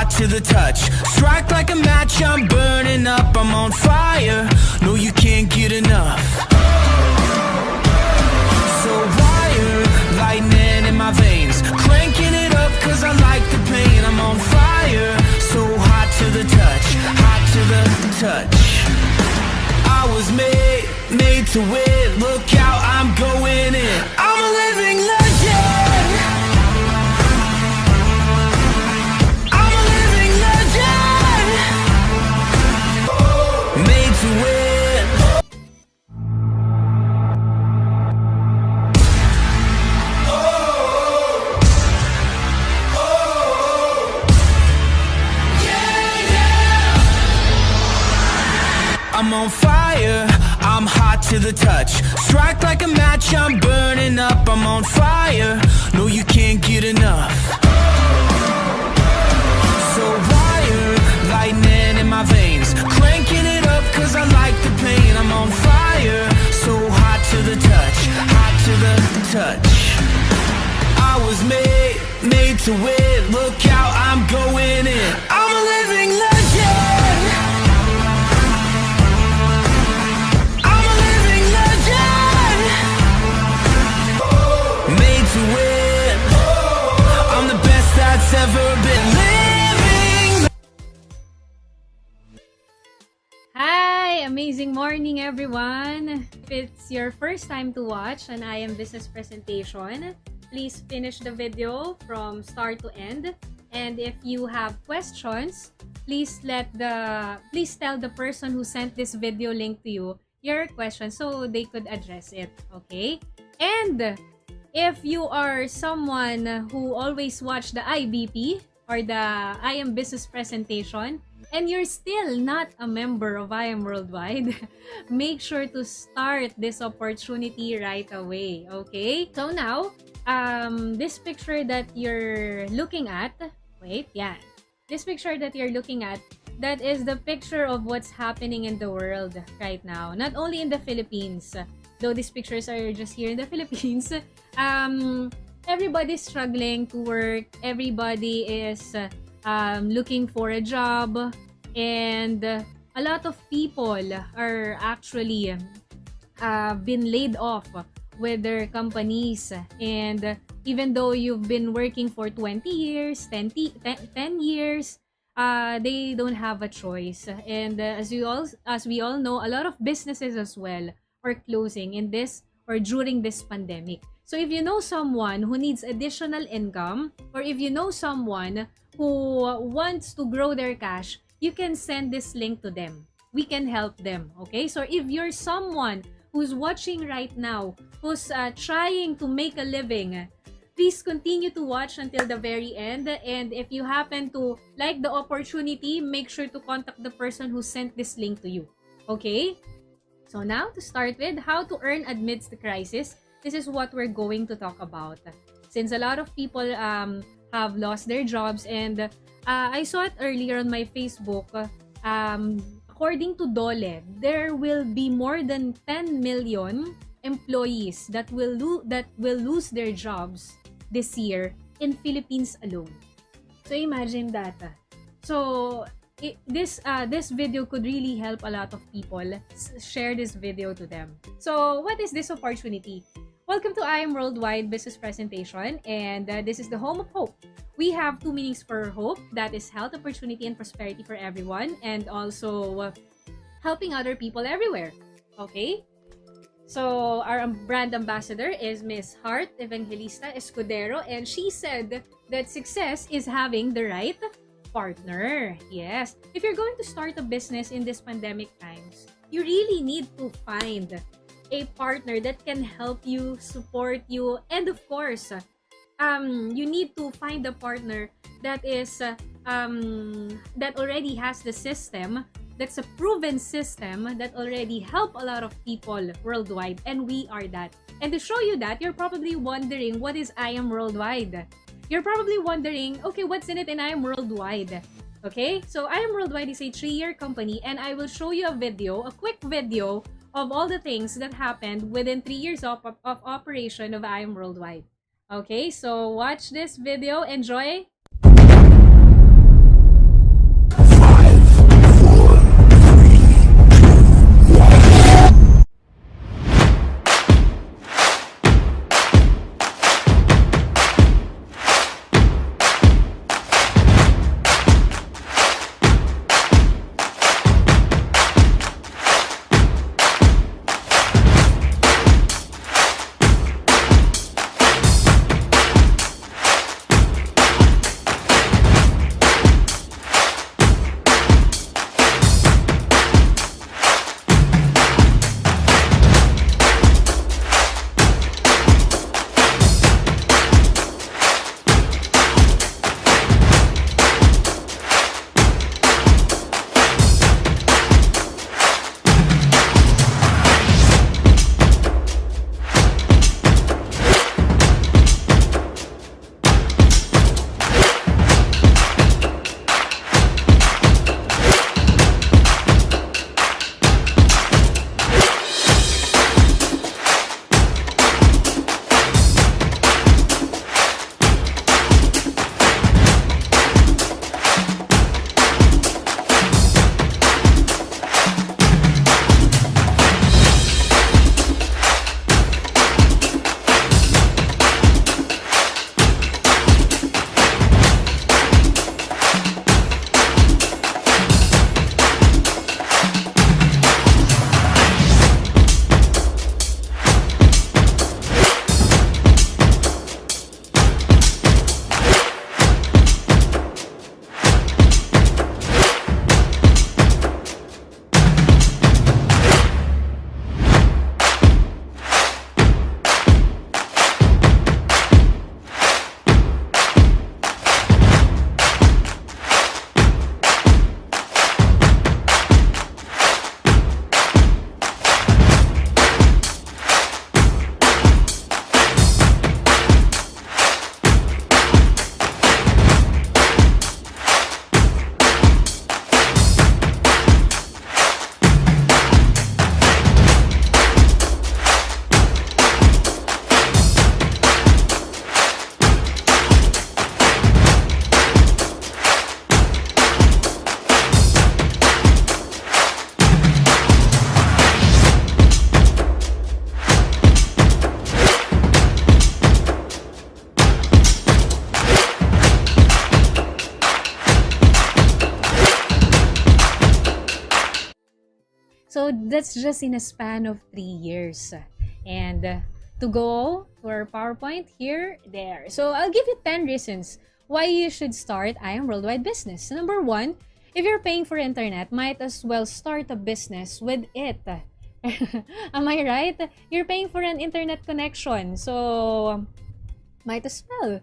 hot to the touch. Strike like a match, I'm burning up, I'm on fire. No, you can't get enough. So wire, lightning in my veins, cranking it up cause I like the pain. I'm on fire, so hot to the touch, hot to the touch. I was made to win, look out, I'm going in. I'm a living legend. I'm a living legend. Made to win. I'm on fire, I'm hot to the touch. Strike like a match, I'm burning up, I'm on fire. No, you can't get enough. So wire, lightning in my veins, cranking it up cause I like the pain. I'm on fire, so hot to the touch, hot to the touch. I was made to win, look out, I'm going in. I'm a living legend. I'm the best that's ever been living. Hi! Amazing morning, everyone! If it's your first time to watch an I Am Business presentation, please finish the video from start to end. And if you have questions, please tell the person who sent this video link to you your question so they could address it, okay? And if you are someone who always watch the IBP or the I Am Business presentation and you're still not a member of I Am Worldwide, make sure to start this opportunity right away, okay? So now, this picture that you're looking at, this picture that you're looking at, that is the picture of what's happening in the world right now. Not only in the Philippines, though these pictures are just here in the Philippines, everybody's struggling to work, everybody is looking for a job, and a lot of people are actually been laid off with their companies. And even though you've been working for 20 years, 10 years, they don't have a choice. And as we all know, a lot of businesses as well are closing in this or during this pandemic. So if you know someone who needs additional income, or if you know someone who wants to grow their cash, you can send this link to them. We can help them, okay? So if you're someone who's watching right now, who's trying to make a living, please continue to watch until the very end. And if you happen to like the opportunity, make sure to contact the person who sent this link to you, okay? So now, to start with, how to earn amidst the crisis. This is what we're going to talk about. Since a lot of people have lost their jobs, and I saw it earlier on my Facebook, according to DOLE, there will be more than 10 million employees that will lose their jobs this year in Philippines alone. So imagine that. So this video could really help a lot of people. Share this video to them. So what is this opportunity? Welcome to I Am Worldwide Business Presentation, and this is the home of hope. We have two meanings for hope, that is health, opportunity, and prosperity for everyone, and also helping other people everywhere. Okay? So our brand ambassador is Miss Heart Evangelista Escudero, and she said that success is having the right partner. Yes. If you're going to start a business in this pandemic times, you really need to find a partner that can help you, support you, and of course, you need to find a partner that is that already has the system, that's a proven system that already help a lot of people worldwide, and we are that. And to show you that, you're probably wondering, what is I Am Worldwide? You're probably wondering, okay, what's in it in I Am Worldwide? Okay, so I Am Worldwide is a 3-year company, and I will show you a quick video of all the things that happened within 3 years of operation of I Am Worldwide. Okay, so watch this video, enjoy. Hi, amazing morning everyone. If it's your first time to watch an I Am Business presentation, please finish the video from start to end. And if you have questions, please tell the person who sent this link to you your question so they could address it, okay? So now, to start with, how to earn amidst the crisis. Since a lot of people have lost their jobs, and a lot of people are struggling to work, everybody's struggling to work, everybody's So that's just in a span of 3 years. And to go to our PowerPoint here, there. So I'll give you 10 reasons why you should start I Am Worldwide business. Number one, if you're paying for internet, might as well start a business with it. Am I right? You're paying for an internet connection, so might as well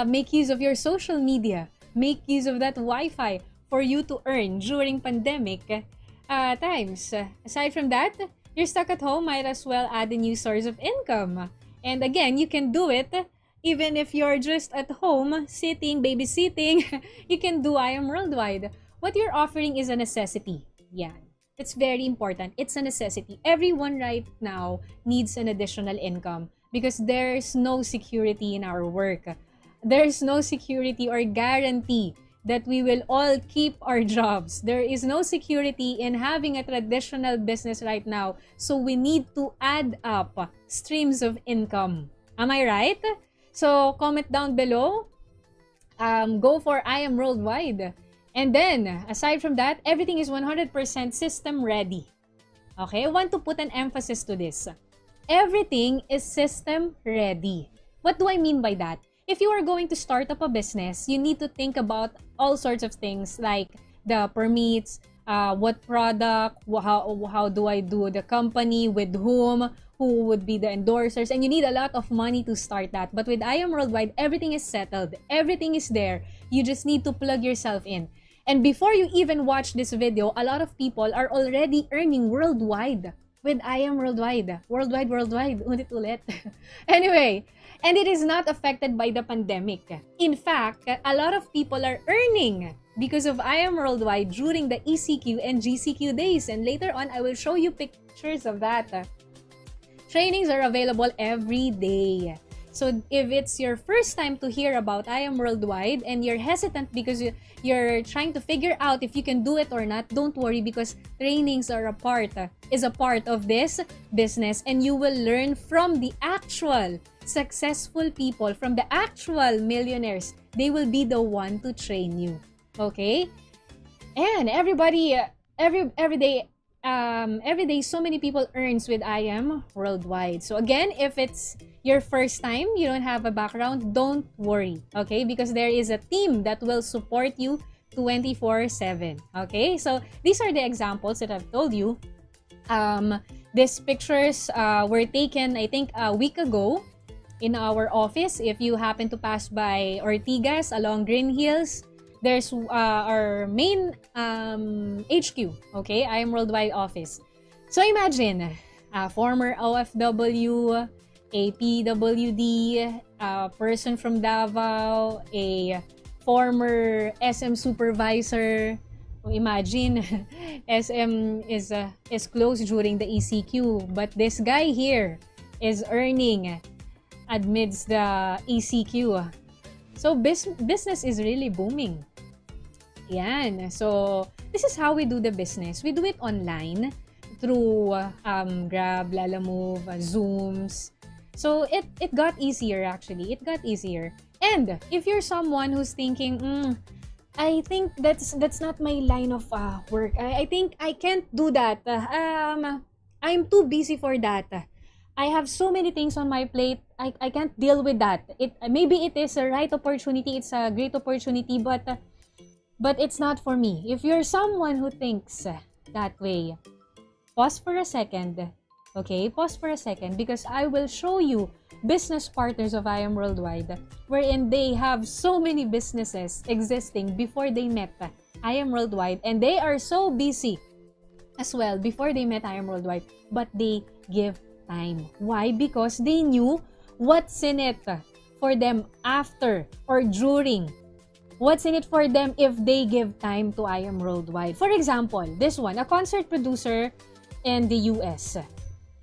make use of your social media, make use of that Wi-Fi for you to earn during pandemic times. Aside from that, you're stuck at home, might as well add a new source of income. And again, you can do it even if you're just at home, sitting, babysitting. You can do I Am Worldwide. What you're offering is a necessity. Yeah, it's very important. It's a necessity. Everyone right now needs an additional income because there's no security in our work. There's no security or guarantee that we will all keep our jobs. There is no security in having a traditional business right now. So we need to add up streams of income. Am I right? So comment down below. Go for I Am Worldwide. And then, aside from that, everything is 100% system ready. Okay? I want to put an emphasis to this. Everything is system ready. What do I mean by that? If you are going to start up a business, you need to think about all sorts of things like the permits, what product, how do I do the company, with whom, who would be the endorsers, and you need a lot of money to start that. But with I Am Worldwide, everything is settled. Everything is there. You just need to plug yourself in. And before you even watch this video, a lot of people are already earning worldwide with I Am Worldwide. Worldwide. Ulit. Anyway, and it is not affected by the pandemic. In fact, a lot of people are earning because of I Am Worldwide during the ECQ and GCQ days. And later on, I will show you pictures of that. Trainings are available every day. So if it's your first time to hear about I Am Worldwide and you're hesitant because you're trying to figure out if you can do it or not, don't worry, because trainings are a part of this business, and you will learn from the actual successful people, from the actual millionaires. They will be the one to train you. Okay? And everybody, every day, so many people earns with I Am Worldwide. So again, if it's your first time, you don't have a background, don't worry, okay? Because there is a team that will support you 24/7, okay? So these are the examples that I've told you. These pictures were taken, I think, a week ago in our office. If you happen to pass by Ortigas along Green Hills, there's our main HQ, okay? I Am Worldwide office. So imagine a former OFW, a PWD, a person from Davao, a former SM supervisor. Imagine SM is closed during the ECQ, but this guy here is earning amidst the ECQ. So business is really booming. Yan. So this is how we do the business. We do it online through Grab, Lalamove, Zooms. So it got easier actually. It got easier. And if you're someone who's thinking, I think that's not my line of work. I think I can't do that. I'm too busy for that. I have so many things on my plate. I can't deal with that. Maybe it is a right opportunity. It's a great opportunity, but it's not for me. If you're someone who thinks that way, pause for a second. Okay, pause for a second, because I will show you business partners of I Am Worldwide wherein they have so many businesses existing before they met I Am Worldwide, and they are so busy as well before they met I Am Worldwide, but they give time. Why? Because they knew what's in it for them after or during. What's in it for them if they give time to I Am Worldwide. For example, this one, a concert producer in the US.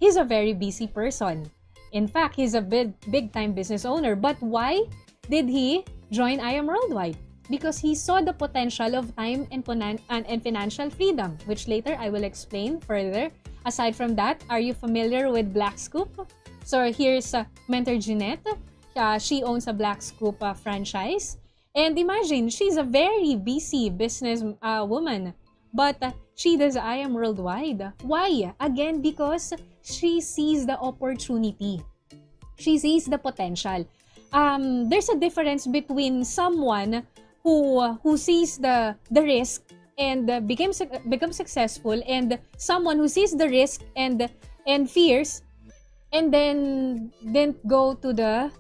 He's a very busy person. In fact, he's a big time business owner. But why did he join I Am Worldwide? Because he saw the potential of time and financial freedom, which later I will explain further. Aside from that, are you familiar with Black Scoop? So here's Mentor Jeanette. She owns a Black Scoop franchise. And imagine, she's a very busy business woman but she does I Am Worldwide. Why? Again, because she sees the opportunity. She sees the potential. There's a difference between someone who sees the risk and becomes successful, and someone who sees the risk and fears and then didn't go to the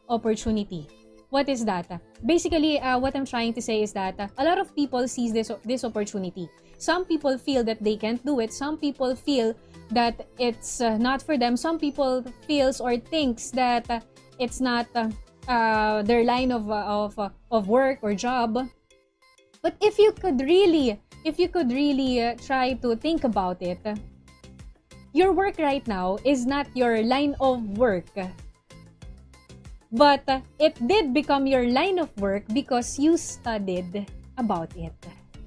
opportunity. What is that? Basically, what I'm trying to say is that a lot of people sees this opportunity. Some people feel that they can't do it. Some people feel that it's not for them. Some people feels or thinks that it's not their line of work or job. But if you could really try to think about it, your work right now is not your line of work. But it did become your line of work because you studied about it,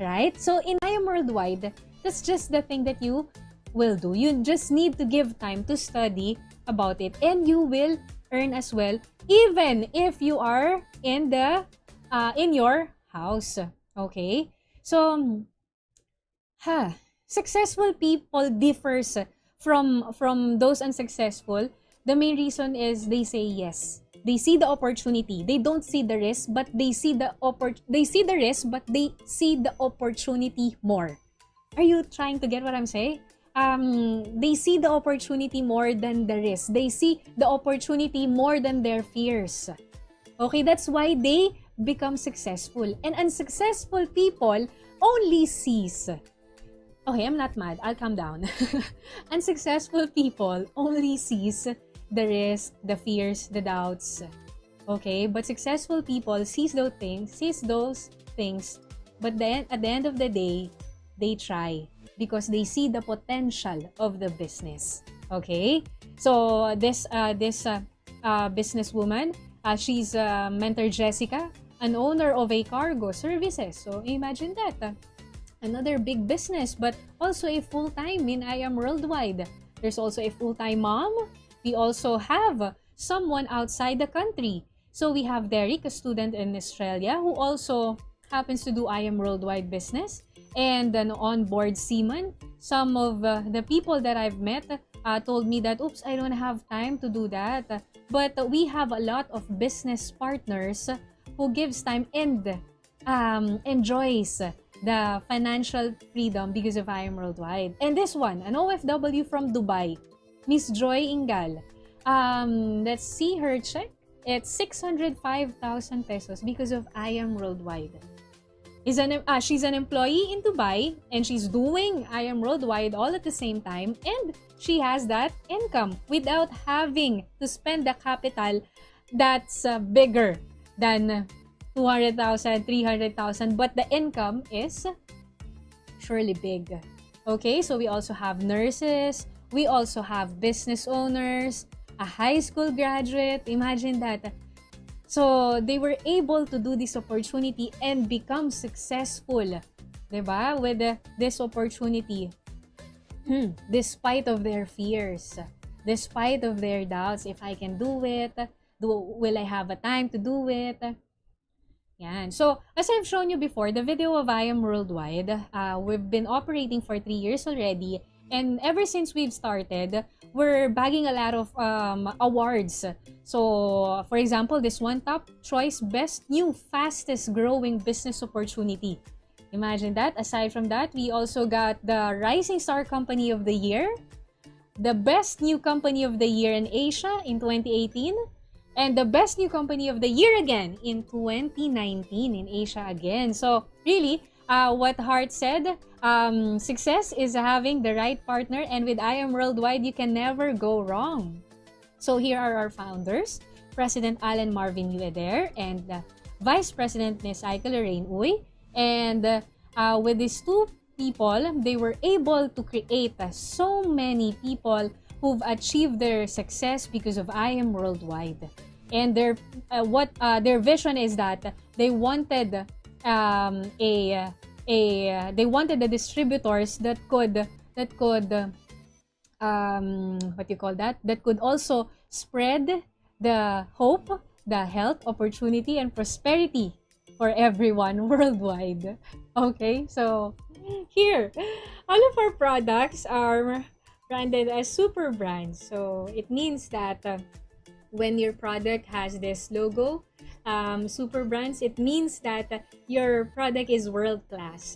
right? So in I Am Worldwide, that's just the thing that you will do. You just need to give time to study about it, and you will earn as well, even if you are in your house. Okay? So, successful people differs from those unsuccessful. The main reason is they say yes. They see the opportunity. They don't see the risk, but they see the risk, but they see the opportunity more. Are you trying to get what I'm saying? They see the opportunity more than the risk. They see the opportunity more than their fears. Okay, that's why they become successful. And unsuccessful people only sees. Okay, I'm not mad. I'll calm down. Unsuccessful people only sees the risk, the fears, the doubts. Okay, but successful people sees those things, but then at the end of the day, they try because they see the potential of the business. Okay, so this businesswoman, she's Mentor Jessica, an owner of a cargo services. So imagine that, another big business, but also a full-time in I Am Worldwide. There's also a full-time mom. We also have someone outside the country. So we have Derek, a student in Australia, who also happens to do I Am Worldwide business, and an onboard seaman. Some of the people that I've met told me that, oops, I don't have time to do that. But we have a lot of business partners who gives time and enjoys the financial freedom because of I Am Worldwide. And this one, an OFW from Dubai, Miss Joy Ingal. Let's see her check. It's 605,000 pesos because of I Am Worldwide. She's an employee in Dubai, and she's doing I Am Worldwide all at the same time, and she has that income without having to spend the capital that's bigger than 200,000, 300,000, but the income is surely big. Okay, so we also have nurses, we also have business owners, a high school graduate. Imagine that. So they were able to do this opportunity and become successful, diba? With this opportunity, despite of their fears, despite of their doubts. If I can do it, will I have a time to do it? Yan. So, as I've shown you before, the video of I Am Worldwide, we've been operating for 3 years already. And ever since we've started, we're bagging a lot of awards. So, for example, this one, Top Choice Best New Fastest Growing Business Opportunity. Imagine that. Aside from that, we also got the Rising Star Company of the Year, the Best New Company of the Year in Asia in 2018, and the Best New Company of the Year again in 2019 in Asia again. So, really, what Hart said, success is having the right partner, and with I Am Worldwide, you can never go wrong. So here are our founders, President Alan Marvin Ueder and Vice President Ms. Aika Lorraine Uy. And with these two people, they were able to create so many people who've achieved their success because of I Am Worldwide. And their vision is that they wanted they wanted the distributors that could that could also spread the hope, the health, opportunity, and prosperity for everyone worldwide. Okay, so here, all of our products are branded as super brands. So it means that when your product has this logo, super brands, it means that your product is world class.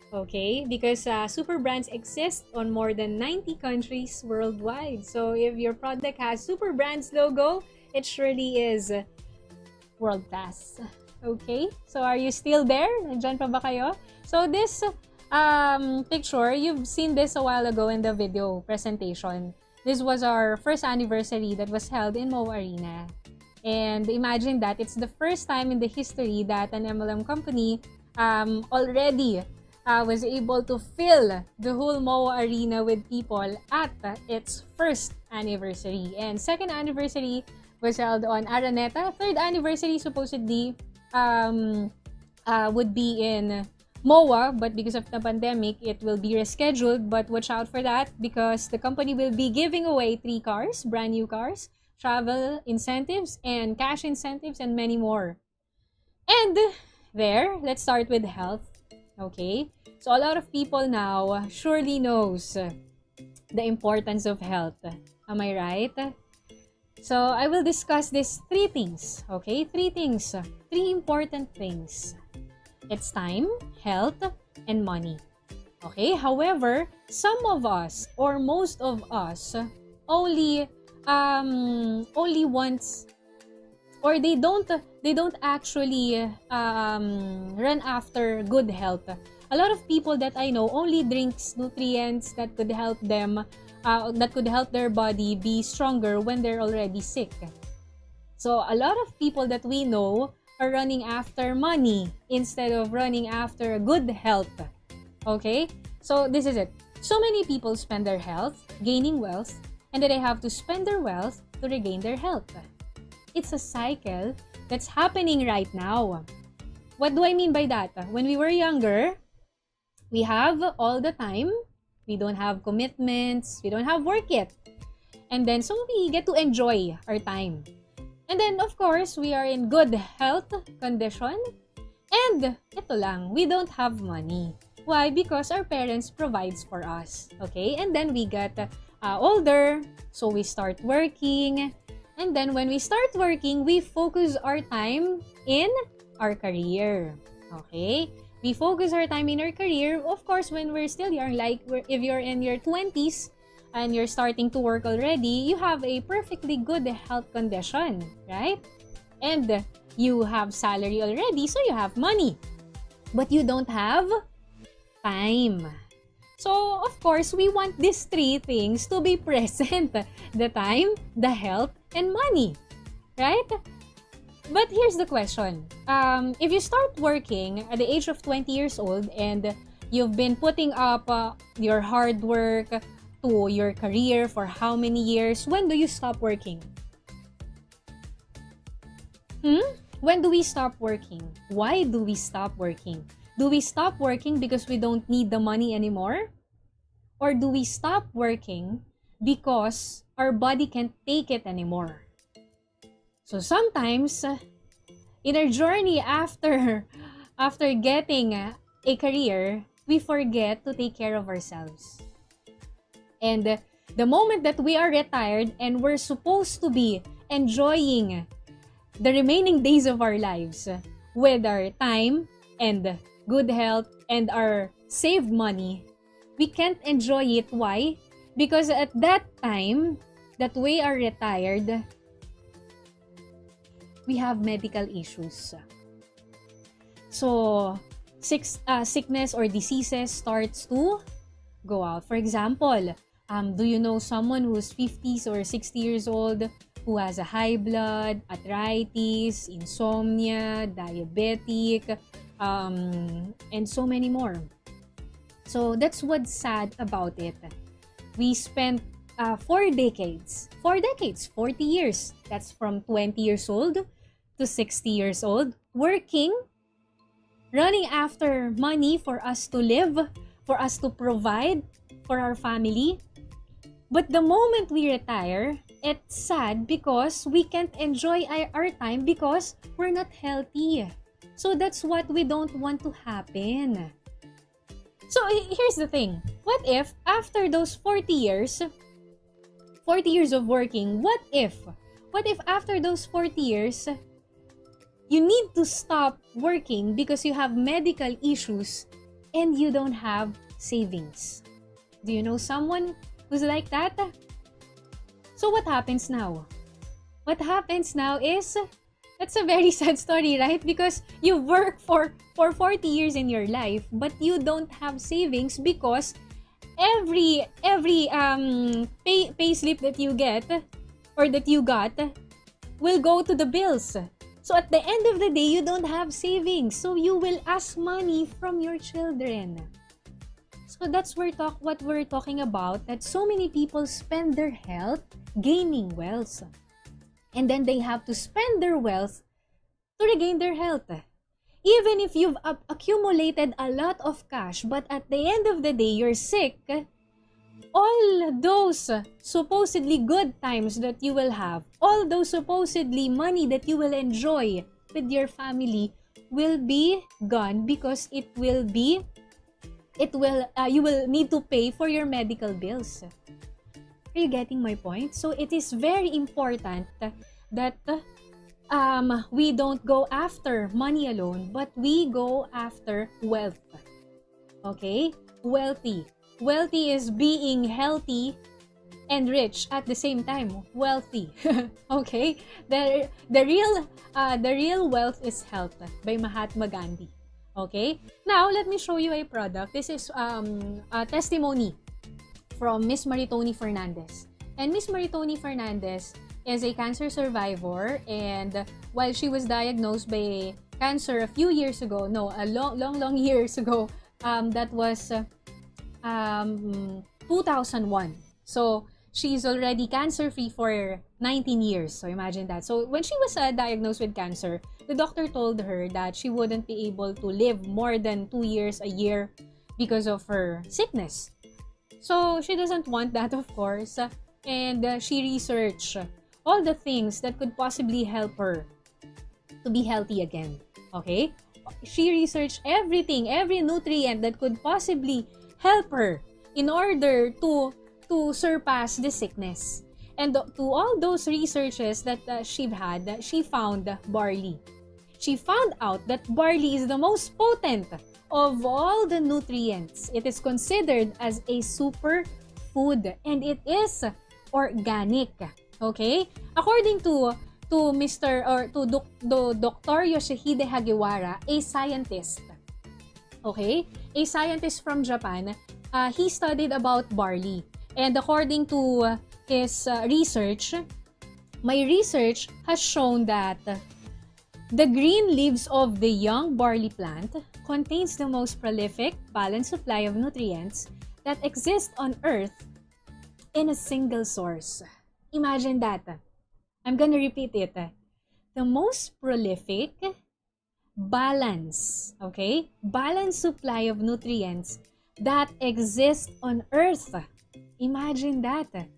Okay, because super brands exist on more than 90 countries worldwide. So if your product has super brands logo, it surely is world class. Okay, so are you still there? Nandiyan pa ba kayo? So this picture, you've seen this a while ago in the video presentation. This was our first anniversary that was held in Mo Arena. And imagine that it's the first time in the history that an MLM company already was able to fill the whole Mo Arena with people at its first anniversary. And second anniversary was held on Araneta. Third anniversary supposedly would be in MOA, but because of the pandemic, it will be rescheduled. But watch out for that because the company will be giving away 3 cars, brand new cars, travel incentives, and cash incentives, and many more. And there, let's start with health. Okay, so a lot of people now surely knows the importance of health. Am I right? So I will discuss these 3 things. Okay, 3 things, 3 important things. It's time, health, and money. Okay, however, some of us or most of us only wants, or they don't actually run after good health. A lot of people that I know only drinks nutrients that could help them that could help their body be stronger when they're already sick. So a lot of people that we know are running after money instead of running after good health. Okay, so this is it. So many people spend their health gaining wealth, and then they have to spend their wealth to regain their health. It's a cycle that's happening right now. What do I mean by that? When we were younger, we have all the time. We don't have commitments. We don't have work yet. And then so we get to enjoy our time. And then of course, we are in good health condition. And ito lang, we don't have money. Why? Because our parents provides for us. Okay? And then we get older, so we start working. And then when we start working, we focus our time in our career. Okay? We focus our time in our career. Of course, when we're still young, like if you're in your 20s and you're starting to work already, you have a perfectly good health condition, right? And you have salary already, so you have money. But you don't have time. So, of course, we want these 3 things to be present. The time, the health, and money. Right? But here's the question. If you start working at the age of 20 years old and you've been putting up your hard work to your career for how many years, when do you stop working? When do we stop working? Why do we stop working? Do we stop working because we don't need the money anymore? Or do we stop working because our body can't take it anymore? So sometimes, in our journey after getting a career, we forget to take care of ourselves. And the moment that we are retired and we're supposed to be enjoying the remaining days of our lives with our time and good health and our saved money, we can't enjoy it. Why? Because at that time that we are retired, we have medical issues. So, sickness or diseases starts to go out. For example, do you know someone who's 50s or 60 years old who has a high blood, arthritis, insomnia, diabetic, and so many more? So that's what's sad about it. We spent 4 decades, 40 years. That's from 20 years old to 60 years old, working, running after money for us to live, for us to provide for our family. But the moment we retire, it's sad because we can't enjoy our time because we're not healthy. So that's what we don't want to happen. So here's the thing. What if after those 40 years of working, what if after those 40 years, you need to stop working because you have medical issues and you don't have savings? Do you know someone who's like that? So what happens now? What happens now is, that's a very sad story, right? Because you work for 40 years in your life, but you don't have savings because every pay slip that you get or that you got will go to the bills. So at the end of the day, you don't have savings. So you will ask money from your children. So that's what we're talking about, that so many people spend their health gaining wealth. And then they have to spend their wealth to regain their health. Even if you've accumulated a lot of cash, but at the end of the day, you're sick, all those supposedly good times that you will have, all those supposedly money that you will enjoy with your family will be gone because you will need to pay for your medical bills. Are you getting my point? So it is very important that we don't go after money alone, but we go after wealth. Okay? Wealthy. Wealthy is being healthy and rich at the same time. Wealthy. Okay? The real wealth is health by Mahatma Gandhi. Okay? Now, let me show you a product. This is a testimony from Miss Maritoni Fernandez. And Miss Maritoni Fernandez is a cancer survivor, and while she was diagnosed by cancer a few years ago, a long years ago, that was 2001. So she's already cancer-free for 19 years. So imagine that. So when she was diagnosed with cancer, the doctor told her that she wouldn't be able to live more than 2 years a year because of her sickness. So she doesn't want that, of course, and she researched all the things that could possibly help her to be healthy again. Okay? She researched everything, every nutrient that could possibly help her in order to surpass the sickness. And to all those researches that she had, she found barley. She found out that barley is the most potent of all the nutrients. It is considered as a superfood, and it is organic. Okay? According to Dr. Yoshihide Hagiwara, a scientist. Okay? A scientist from Japan, he studied about barley. And according to his research, my research has shown that the green leaves of the young barley plant contains the most prolific, balanced supply of nutrients that exist on Earth in a single source. Imagine that. I'm gonna repeat it. The most prolific, balanced supply of nutrients that exist on Earth. Imagine that.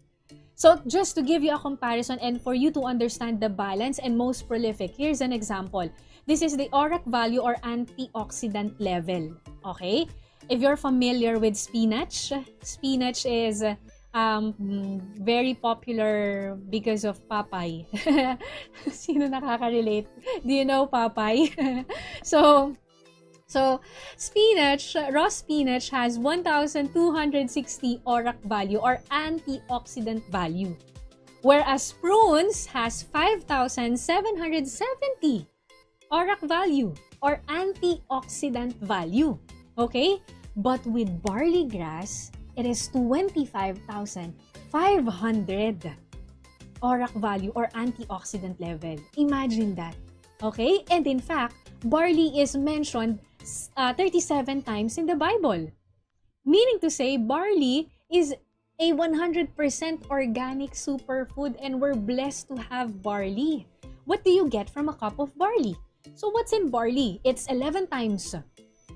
So just to give you a comparison and for you to understand the balance and most prolific, here's an example. This is the ORAC value or antioxidant level. Okay? If you're familiar with spinach, spinach is very popular because of Popeye. Sino nakaka-relate? Do you know Popeye? So spinach, raw spinach has 1,260 ORAC value or antioxidant value. Whereas prunes has 5,770 ORAC value or antioxidant value. Okay? But with barley grass, it is 25,500 ORAC value or antioxidant level. Imagine that. Okay? And in fact, barley is mentioned 37 times in the Bible. Meaning to say, barley is a 100% organic superfood and we're blessed to have barley. What do you get from a cup of barley? So what's in barley? It's 11 times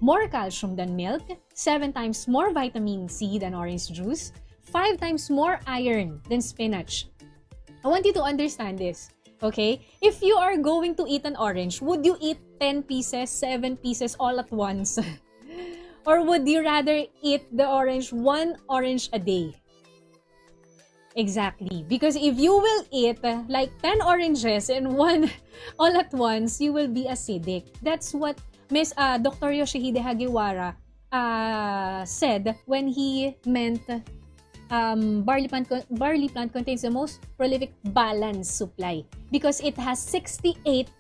more calcium than milk, 7 times more vitamin C than orange juice, 5 times more iron than spinach. I want you to understand this. Okay? If you are going to eat an orange, would you eat 10 pieces, 7 pieces all at once? Or would you rather eat the orange, 1 orange a day? Exactly. Because if you will eat like 10 oranges in one all at once, you will be acidic. That's what Dr. Yoshihide Hagiwara said when he meant barley plant contains the most prolific balanced supply because it has 68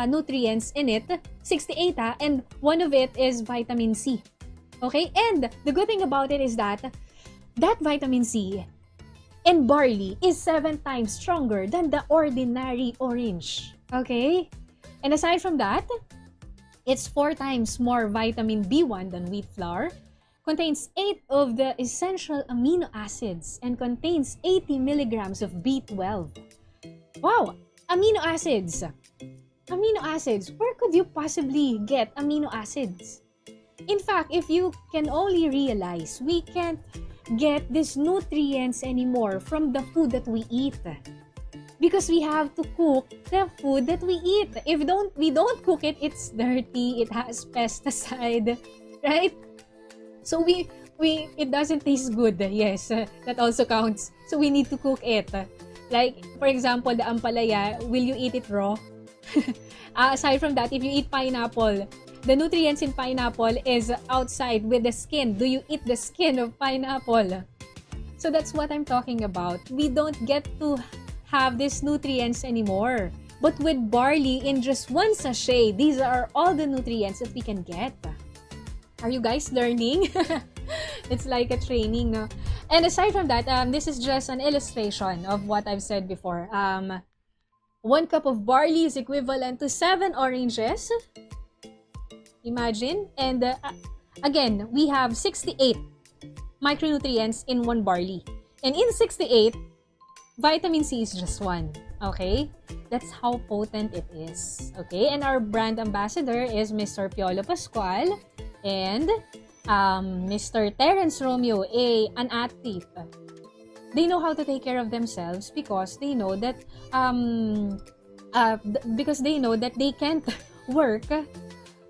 nutrients in it. 68 and one of it is vitamin C. Okay? And the good thing about it is that vitamin C in barley is 7 times stronger than the ordinary orange. Okay? And aside from that, it's 4 times more vitamin B1 than wheat flour, contains 8 of the essential amino acids, and contains 80 milligrams of B12. Wow! Amino acids! Amino acids! Where could you possibly get amino acids? In fact, if you can only realize, we can't get these nutrients anymore from the food that we eat. Because we have to cook the food that we eat. If we don't cook it, it's dirty, it has pesticide, right? So it doesn't taste good. Yes, that also counts. So we need to cook it. Like, for example, the ampalaya, will you eat it raw? Aside from that, if you eat pineapple, the nutrients in pineapple is outside with the skin. Do you eat the skin of pineapple? So that's what I'm talking about. We don't get to have these nutrients anymore. But with barley, in just 1 sachet, these are all the nutrients that we can get. Are you guys learning? It's like a training, no? And aside from that, this is just an illustration of what I've said before. 1 cup of barley is equivalent to 7 oranges. Imagine. And again, we have 68 micronutrients in 1 barley. And in 68, vitamin C is just 1. Okay? That's how potent it is. Okay? And our brand ambassador is Mr. Piolo Pascual and Mr. Terence Romeo, an athlete. They know how to take care of themselves because they know that they can't work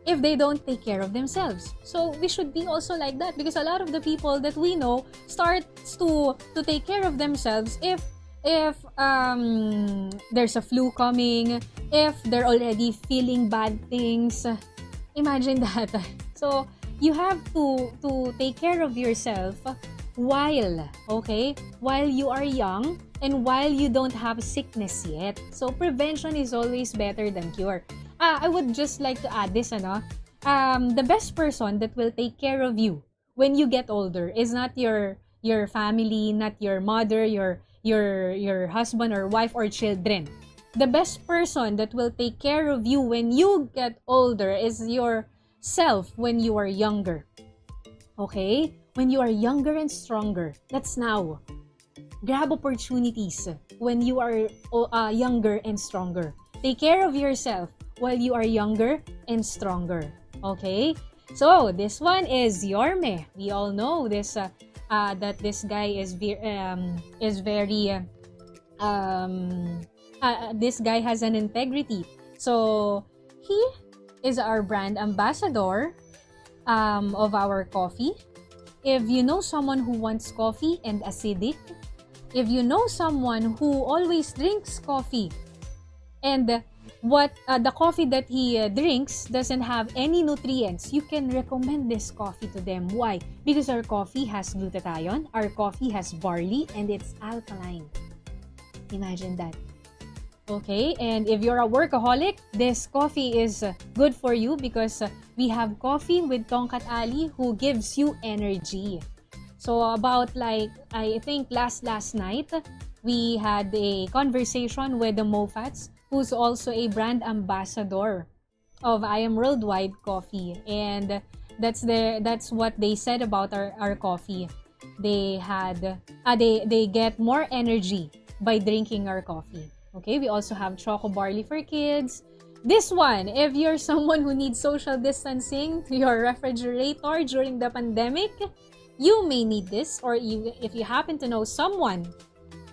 if they don't take care of themselves. So we should be also like that because a lot of the people that we know starts to take care of themselves if there's a flu coming, if they're already feeling bad things. Imagine that. So you have to take care of yourself while you are young and while you don't have sickness yet. So prevention is always better than cure. I would just like to add this, the best person that will take care of you when you get older is not your family, not your mother, your husband or wife or children. The best person that will take care of you when you get older is yourself when you are younger. Okay? When you are younger and stronger. That's now. Grab opportunities when you are younger and stronger. Take care of yourself while you are younger and stronger. Okay? So, this one is Yorme. We all know this that this guy is very this guy has an integrity. So, he is our brand ambassador of our coffee. If you know someone who wants coffee and acidic, if you know someone who always drinks coffee and the coffee that he drinks doesn't have any nutrients, you can recommend this coffee to them. Why? Because our coffee has glutathione, our coffee has barley, and it's alkaline. Imagine that. Okay, and if you're a workaholic, this coffee is good for you because we have coffee with Tongkat Ali who gives you energy. So about I think last night, we had a conversation with the Mofats, who's also a brand ambassador of I Am Worldwide Coffee. And that's what they said about our coffee. They get more energy by drinking our coffee. Okay, we also have Choco Barley for kids. This one, if you're someone who needs social distancing to your refrigerator during the pandemic, you may need this. Or if you happen to know someone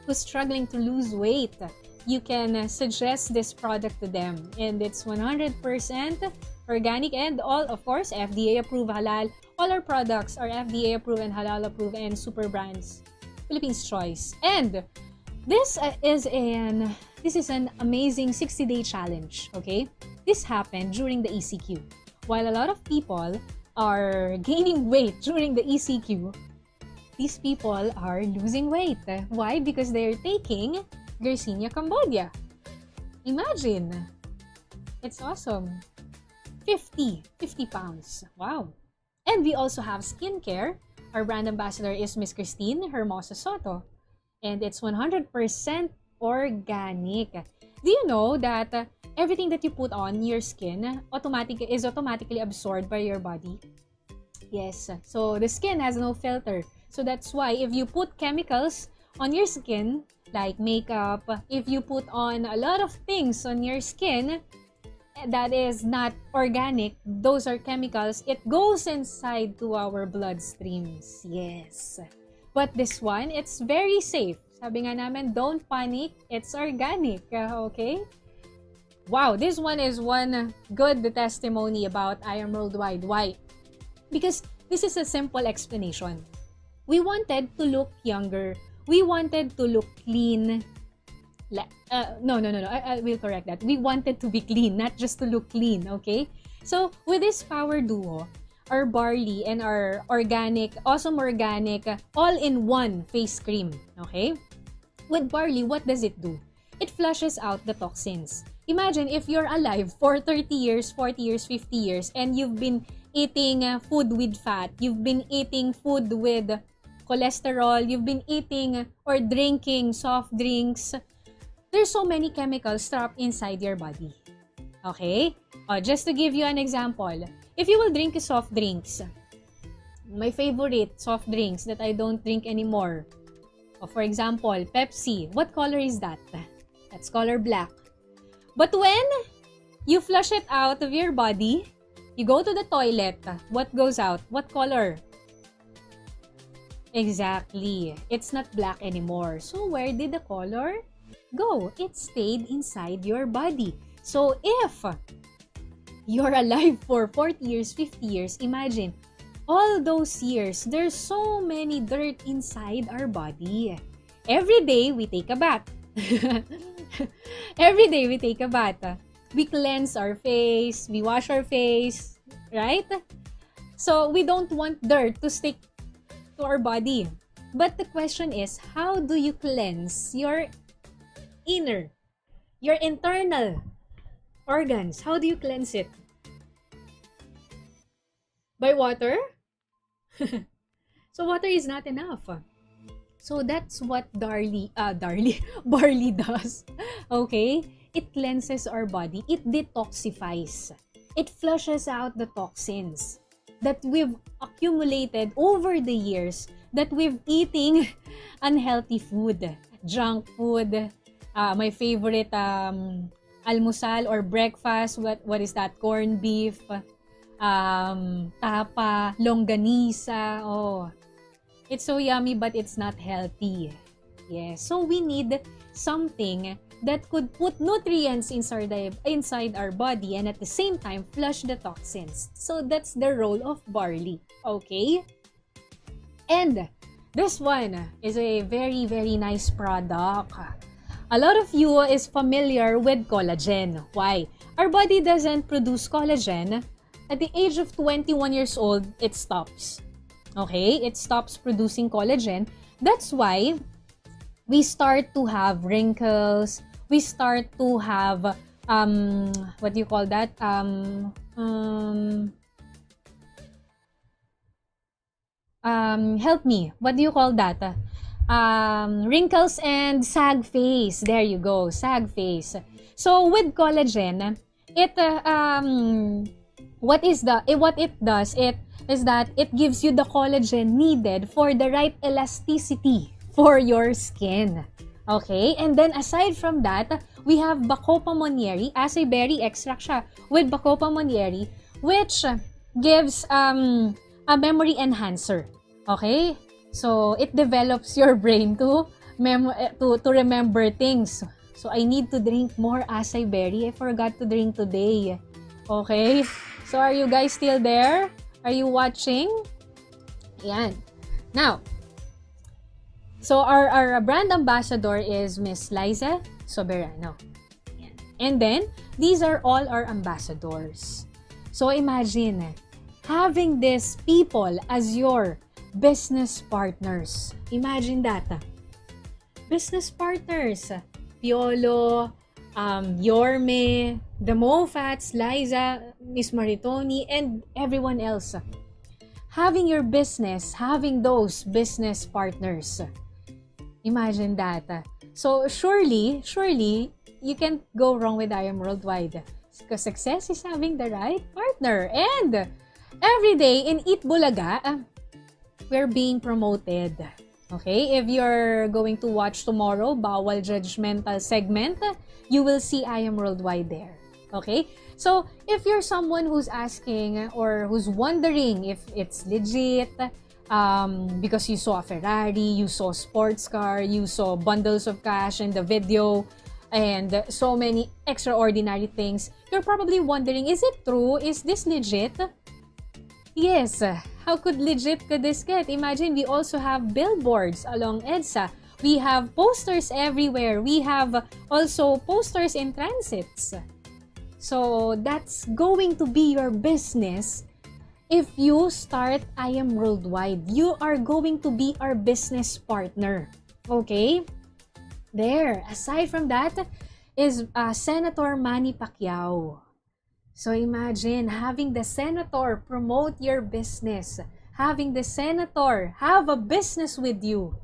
who's struggling to lose weight, you can suggest this product to them. And it's 100% organic and all, of course, FDA approved, halal. All our products are FDA approved and halal approved and super brands. Philippines Choice. And this is an amazing 60-day challenge, okay? This happened during the ECQ. While a lot of people are gaining weight during the ECQ, these people are losing weight. Why? Because they're taking Garcinia Cambodia. Imagine. It's awesome. 50 pounds. Wow. And we also have skincare. Our brand ambassador is Miss Christine Hermosa Soto. And it's 100% organic. Do you know that everything that you put on your skin is automatically absorbed by your body? Yes. So the skin has no filter. So that's why if you put chemicals on your skin, like makeup, if you put on a lot of things on your skin that is not organic, those are chemicals, it goes inside to our bloodstreams. Yes. But this one, it's very safe. Sabi nga namin, don't panic, it's organic. Okay? Wow, this one is one good testimony about I Am Worldwide. Why? Because this is a simple explanation. We wanted to look younger. We wanted to look clean. No. I will correct that. We wanted to be clean, not just to look clean, okay? So, with this Power Duo, our barley and our organic, awesome organic, all-in-one face cream, okay? With barley, what does it do? It flushes out the toxins. Imagine if you're alive for 30 years, 40 years, 50 years, and you've been eating food with fat, you've been eating food with cholesterol, you've been eating or drinking soft drinks. There's so many chemicals trapped inside your body. Okay? Just to give you an example, if you will drink soft drinks, my favorite soft drinks that I don't drink anymore, for example, Pepsi, what color is that? That's color black. But when you flush it out of your body, you go to the toilet, what goes out? What color? Exactly. It's not black anymore. So where did the color go? It stayed inside your body. So if you're alive for 40 years, 50 years, imagine, all those years, there's so many dirt inside our body. Every day, we take a bath. Every day, we take a bath. We cleanse our face, we wash our face, right? So, we don't want dirt to stick to our body. But the question is, how do you cleanse your internal organs? How do you cleanse it? By water? So water is not enough. So that's what barley does. Okay? It cleanses our body. It detoxifies. It flushes out the toxins that we've accumulated over the years that we've eating unhealthy food, junk food, my favorite almusal or breakfast, what is that? Corned beef, tapa, longganisa. Oh, it's so yummy, but it's not healthy. Yes, so we need something that could put nutrients inside our body and at the same time flush the toxins. So that's the role of barley. Okay? And this one is a very, very nice product. A lot of you is familiar with collagen. Why? Our body doesn't produce collagen. At the age of 21 years old, it stops. Okay? It stops producing collagen. That's why we start to have wrinkles. We start to have, what do you call that? Help me. What do you call that? Wrinkles and sag face. There you go. Sag face. So with collagen, what it does is that it gives you the collagen needed for the right elasticity for your skin. Okay? And then aside from that, we have Bacopa monnieri, as a berry extract siya with Bacopa monnieri, which gives a memory enhancer. Okay? So it develops your brain to remember things So, I need to drink more acai berry. I forgot to drink today. Okay? So, are you guys still there? Are you watching? Yan. Now, so our brand ambassador is Miss Liza Soberano. Yan. And then, these are all our ambassadors. So, imagine, having these people as your business partners. Imagine that. Business partners. Piolo, Yorme, the Mofats, Liza, Miss Maritoni, and everyone else. Having your business, having those business partners. Imagine that. So surely, you can't go wrong with I Am Worldwide. Because success is having the right partner. And every day in Eat Bulaga, we're being promoted. Okay? If you're going to watch tomorrow, Bawal Judgmental segment, you will see I Am Worldwide there. Okay? So, if you're someone who's asking or who's wondering if it's legit, because you saw a Ferrari, you saw sports car, you saw bundles of cash in the video, and so many extraordinary things, you're probably wondering, is it true? Is this legit? Yes. How legit could this get? Imagine, we also have billboards along EDSA. We have posters everywhere. We have also posters in transits. So, that's going to be your business if you start I Am Worldwide. You are going to be our business partner. Okay? There. Aside from that is Senator Manny Pacquiao. So imagine having the senator promote your business. Having the senator have a business with you.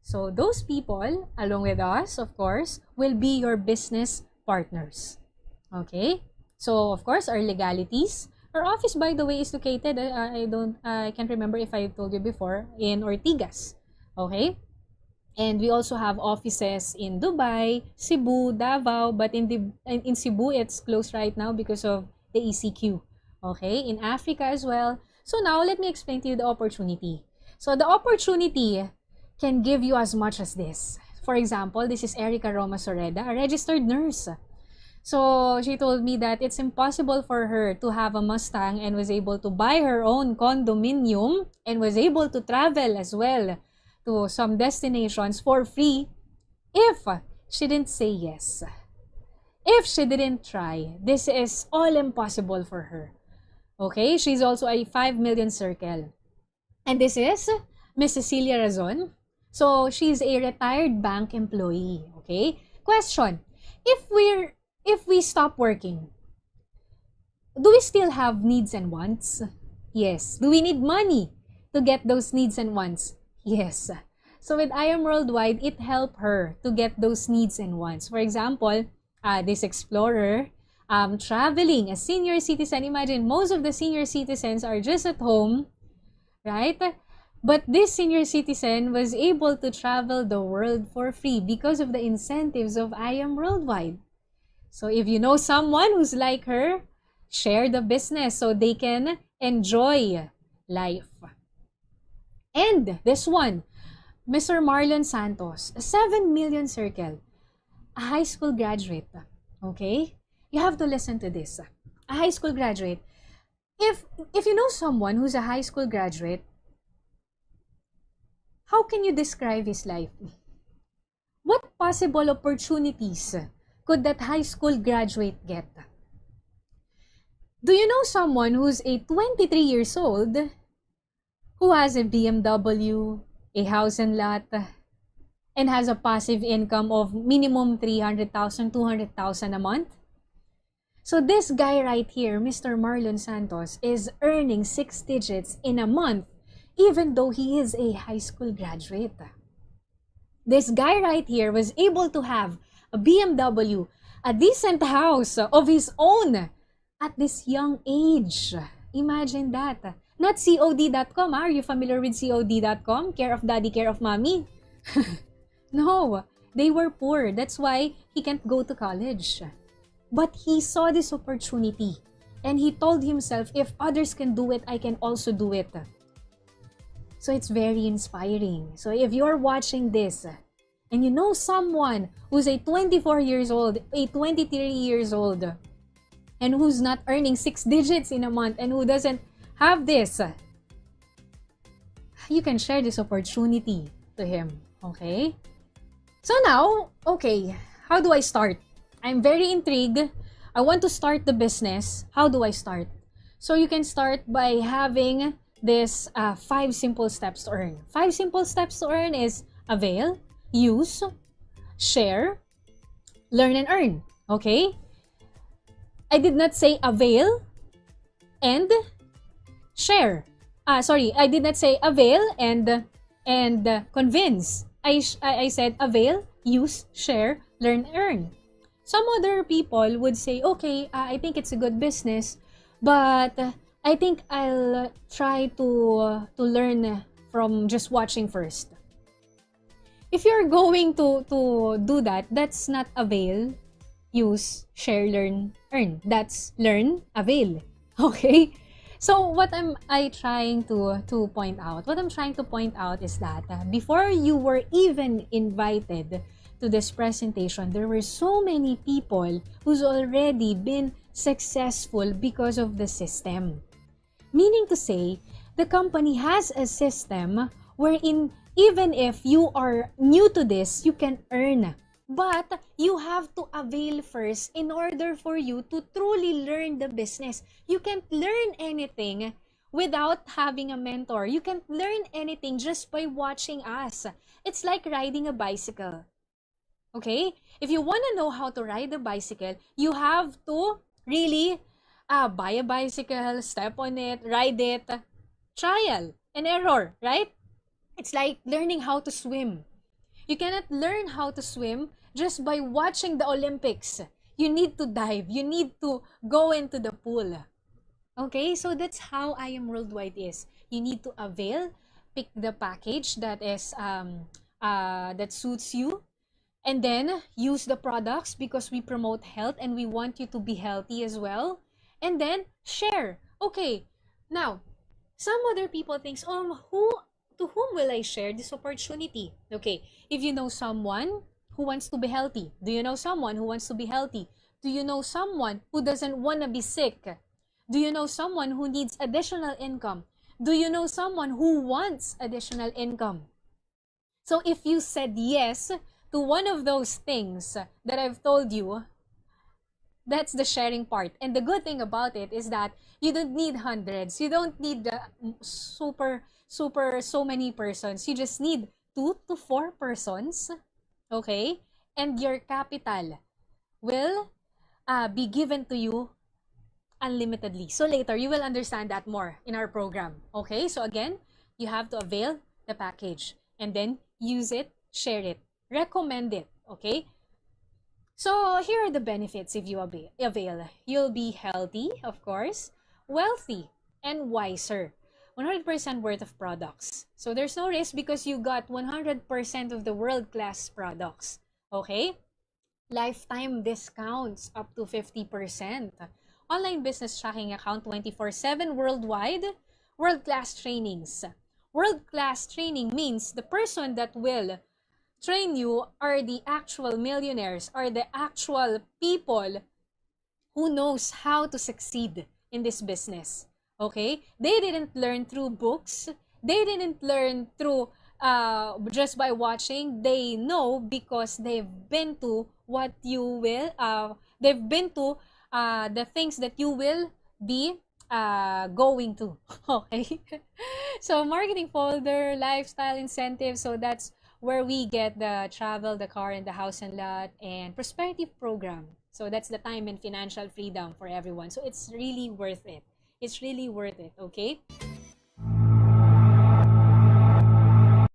So those people, along with us, of course, will be your business partners. Okay? So, of course, our legalities. Our office, by the way, is located, I can't remember if I told you before, in Ortigas. Okay? And we also have offices in Dubai, Cebu, Davao, but in Cebu, it's closed right now because of the ECQ. Okay? In Africa as well. So now, let me explain to you the opportunity. So the opportunity can give you as much as this. For example, this is Erica Roma Soreda, a registered nurse. So she told me that it's impossible for her to have a Mustang and was able to buy her own condominium and was able to travel as well to some destinations for free if she didn't say yes. If she didn't try, this is all impossible for her. Okay, she's also a 5 million circle. And this is Miss Cecilia Razon. So she's a retired bank employee. Okay? Question: if we stop working, do we still have needs and wants? Yes. Do we need money to get those needs and wants? Yes. So with I Am Worldwide, it helped her to get those needs and wants. For example, this explorer, traveling, a senior citizen. Imagine, most of the senior citizens are just at home, right? But this senior citizen was able to travel the world for free because of the incentives of I Am Worldwide. So if you know someone who's like her, share the business so they can enjoy life. And this one, Mr. Marlon Santos, a 7 million circle, a high school graduate. Okay? You have to listen to this. A high school graduate. If you know someone who's a high school graduate, how can you describe his life? What possible opportunities could that high school graduate get? Do you know someone who's a 23 years old who has a BMW, a house and lot, and has a passive income of minimum 300,000, 200,000 a month? So this guy right here, Mr. Marlon Santos, is earning 6 digits in a month, even though he is a high school graduate. This guy right here was able to have a BMW, a decent house of his own at this young age. Imagine that. Not COD.com. Are you familiar with COD.com? Care of daddy, care of mommy? No, they were poor. That's why he can't go to college. But he saw this opportunity and he told himself, if others can do it, I can also do it. So it's very inspiring. So if you're watching this, and you know someone who's a 24 years old, a 23 years old, and who's not earning 6 digits in a month and who doesn't have this, you can share this opportunity to him, okay? So now, okay, how do I start? I'm very intrigued. I want to start the business. How do I start? So you can start by having this 5 simple steps to earn. 5 simple steps to earn is avail, use, share, learn, and earn. Okay? I did not say avail and share. I did not say avail and convince. I said avail, use, share, learn, earn. Some other people would say, okay, I think it's a good business, but I think I'll try to learn from just watching first. If you're going to do that, that's not avail, use, share, learn, earn. That's learn, avail. Okay? So what am I trying to point out? What I'm trying to point out is that before you were even invited to this presentation, there were so many people who's already been successful because of the system. Meaning to say, the company has a system wherein even if you are new to this, you can earn. But you have to avail first in order for you to truly learn the business. You can't learn anything without having a mentor. You can't learn anything just by watching us. It's like riding a bicycle. Okay? If you want to know how to ride a bicycle, you have to really buy a bicycle, step on it, ride it, trial and error, right? It's like learning how to swim. You cannot learn how to swim just by watching the Olympics. You need to dive. You need to go into the pool. Okay? So that's how I Am Worldwide is. You need to avail, pick the package that is that suits you, and then use the products because we promote health and we want you to be healthy as well. And then share. Okay. Now, some other people think, to whom will I share this opportunity? Okay, if you know someone who wants to be healthy, do you know someone who wants to be healthy? Do you know someone who doesn't want to be sick? Do you know someone who needs additional income? Do you know someone who wants additional income? So if you said yes to one of those things that I've told you, that's the sharing part. And the good thing about it is that you don't need hundreds. You don't need super so many persons. You just need 2 to 4 persons, okay? And your capital will be given to you unlimitedly. So later, you will understand that more in our program, okay? So again, you have to avail the package and then use it, share it, recommend it, okay? So here are the benefits if you avail. You'll be healthy, of course, wealthy, and wiser. 100% worth of products. So there's no risk because you got 100% of the world-class products. Okay? Lifetime discounts up to 50%. Online business tracking account 24/7 worldwide. World-class trainings. World-class training means the person that will train you are the actual millionaires, are the actual people who knows how to succeed in this business. Okay? They didn't learn through books. They didn't learn through just by watching. They know because they've been to what you will, they've been to the things that you will be going to. Okay? So marketing folder, lifestyle incentive. So that's where we get the travel, the car, and the house and lot, and prosperity program. So that's the time and financial freedom for everyone. So it's really worth it. It's really worth it, okay?